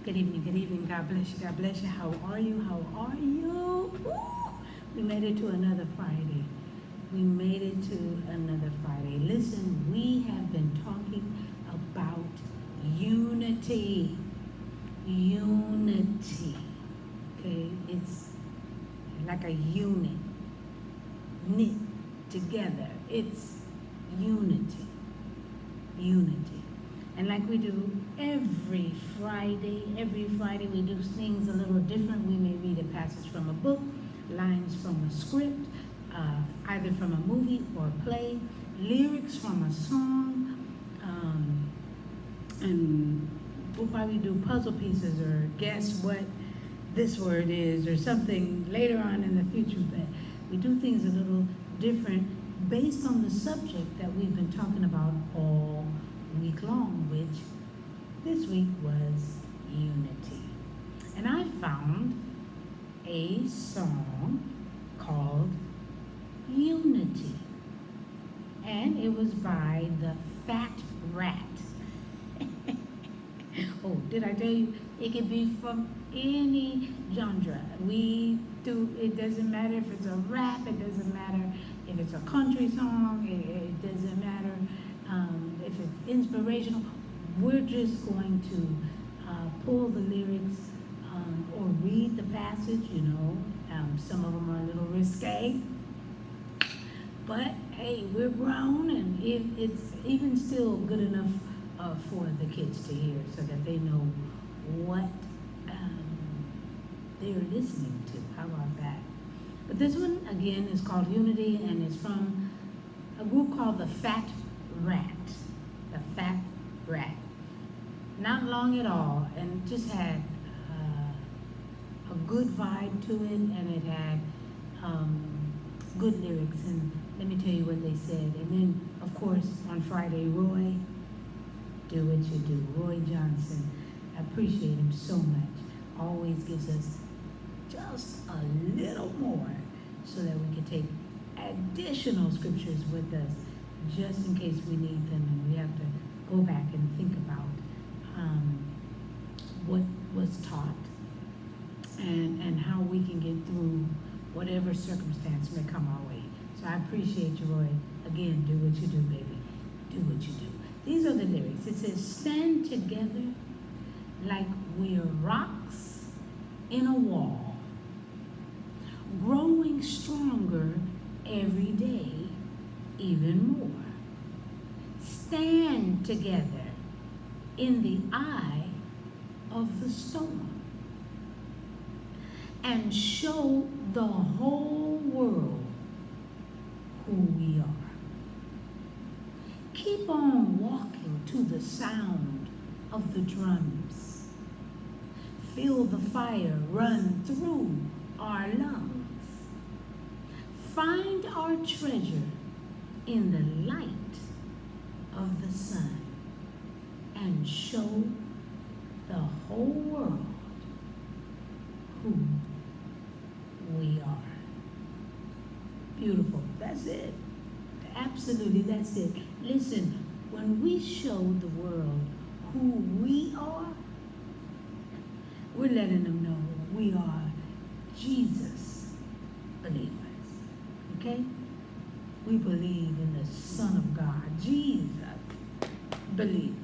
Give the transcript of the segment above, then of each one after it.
Good evening, good evening. God bless you, God bless you. How are you? How are you? Woo! We made it to another Friday. We made it to another Friday. Listen, we have been talking about unity. Unity. Okay? It's like a unit. Knit together. It's unity. Unity. And like we do every Friday we do things a little different. We may read a passage from a book, lines from a script, either from a movie or a play, lyrics from a song, and we'll probably do puzzle pieces or guess what this word is or something later on in the future. But we do things a little different based on the subject that we've been talking about all week long, which this week was unity. And I found a song called Unity. And it was by the Fat Rat. Oh, did I tell you? It could be from any genre. It doesn't matter if it's a rap, it doesn't matter if it's a country song, it doesn't matter if it's inspirational. We're just going to pull the lyrics or read the passage, some of them are a little risque. But hey, we're grown, and it's even still good enough for the kids to hear so that they know what they're listening to. How about that? But this one, again, is called Unity, and it's from a group called the Fat Rat. The Fat Rat. Not long at all, and just had a good vibe to it, and it had good lyrics. And let me tell you what they said. And then, of course, on Friday, Roy, do what you do. Roy Johnson, I appreciate him so much. Always gives us just a little more so that we can take additional scriptures with us just in case we need them and we have to go back and think about what was taught and how we can get through whatever circumstance may come our way. So I appreciate you, Roy. Again, do what you do, baby. Do what you do. These are the lyrics. It says, stand together like we're rocks in a wall, growing stronger every day, even more. Stand together in the eye of the storm and show the whole world who we are. Keep on walking to the sound of the drums. Feel the fire run through our lungs. Find our treasure in the light of the sun and show the whole world who we are. Beautiful. That's it. Absolutely, that's it. Listen, when we show the world who we are, we're letting them know we are Jesus believers. Okay? We believe in the Son of God, Jesus believers.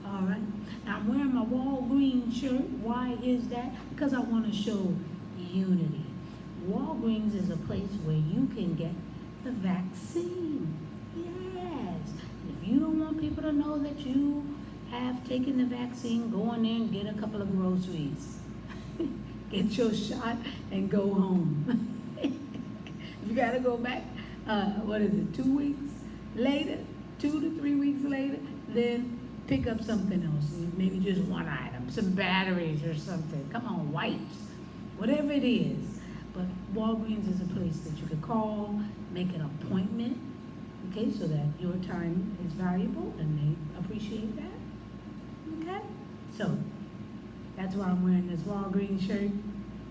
All right? Now, I'm wearing my Walgreens shirt. Why is that? Because I want to show unity. Walgreens is a place where you can get the vaccine. Yes. If you don't want people to know that you have taken the vaccine, go in there and get a couple of groceries. Get your shot and go home. If you got to go back, 2 weeks later, 2 to 3 weeks later, then pick up something else. Maybe just one item, some batteries or something. Come on, wipes, whatever it is. But Walgreens is a place that you could call, make an appointment, okay, so that your time is valuable and they appreciate that, okay? So, that's why I'm wearing this Walgreens shirt,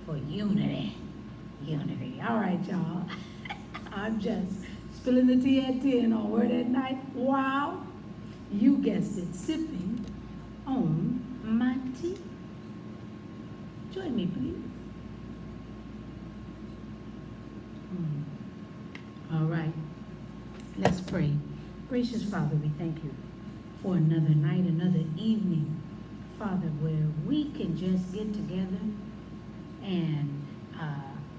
for unity. Unity. All right, y'all. I'm just spilling the tea at 10 on Word at Night. Wow. You guessed it, sipping on my tea. Join me, please. All right. Let's pray. Gracious Father, we thank you for another night, another evening, Father, where we can just get together and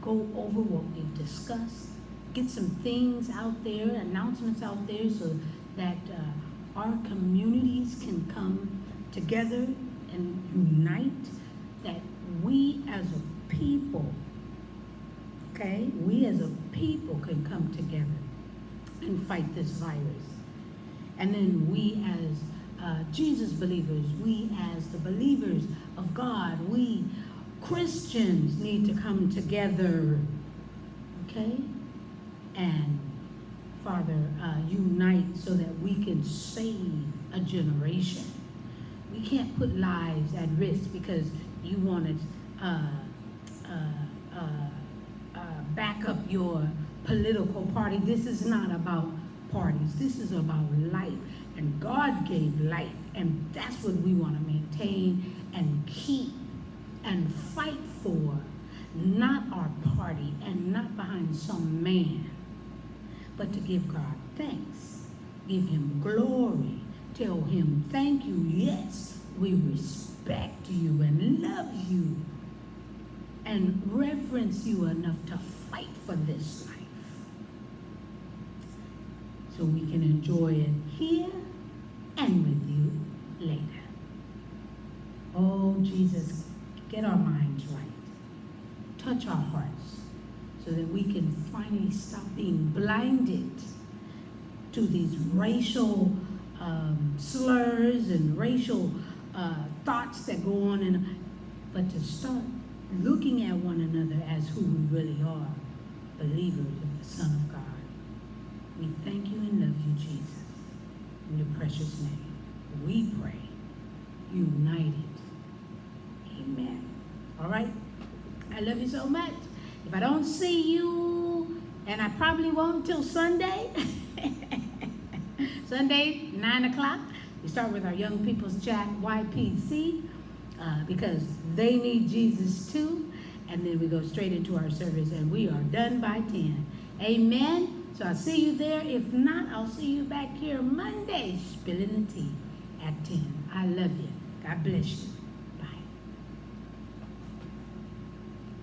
go over what we've discussed, get some things out there, announcements out there, so that our communities can come together and unite, that we as a people, okay, we as a people can come together and fight this virus. And then we as Jesus believers, we as the believers of God, we Christians need to come together, okay? And Father, unite so that we can save a generation. We can't put lives at risk because you want to back up your political party. This is not about parties. This is about life. And God gave life. And that's what we want to maintain and keep and fight for. Not our party and not behind some man, but to give God thanks. Give him glory. Tell him thank you. Yes, we respect you and love you and reverence you enough to fight for this life, so we can enjoy it here and with you later. Oh, Jesus, get our minds right. Touch our hearts so that we can finally stop being blinded to these racial slurs and racial thoughts that go on, but to start looking at one another as who we really are, believers of the Son of God. We thank you and love you, Jesus. In your precious name, we pray. United. Amen. All right? I love you so much. If I don't see you, and I probably won't till Sunday, Sunday, 9 o'clock, we start with our Young People's Chat, YPC, because they need Jesus too. And then we go straight into our service, and we are done by 10. Amen. So I'll see you there. If not, I'll see you back here Monday, spilling the tea at 10. I love you. God bless you.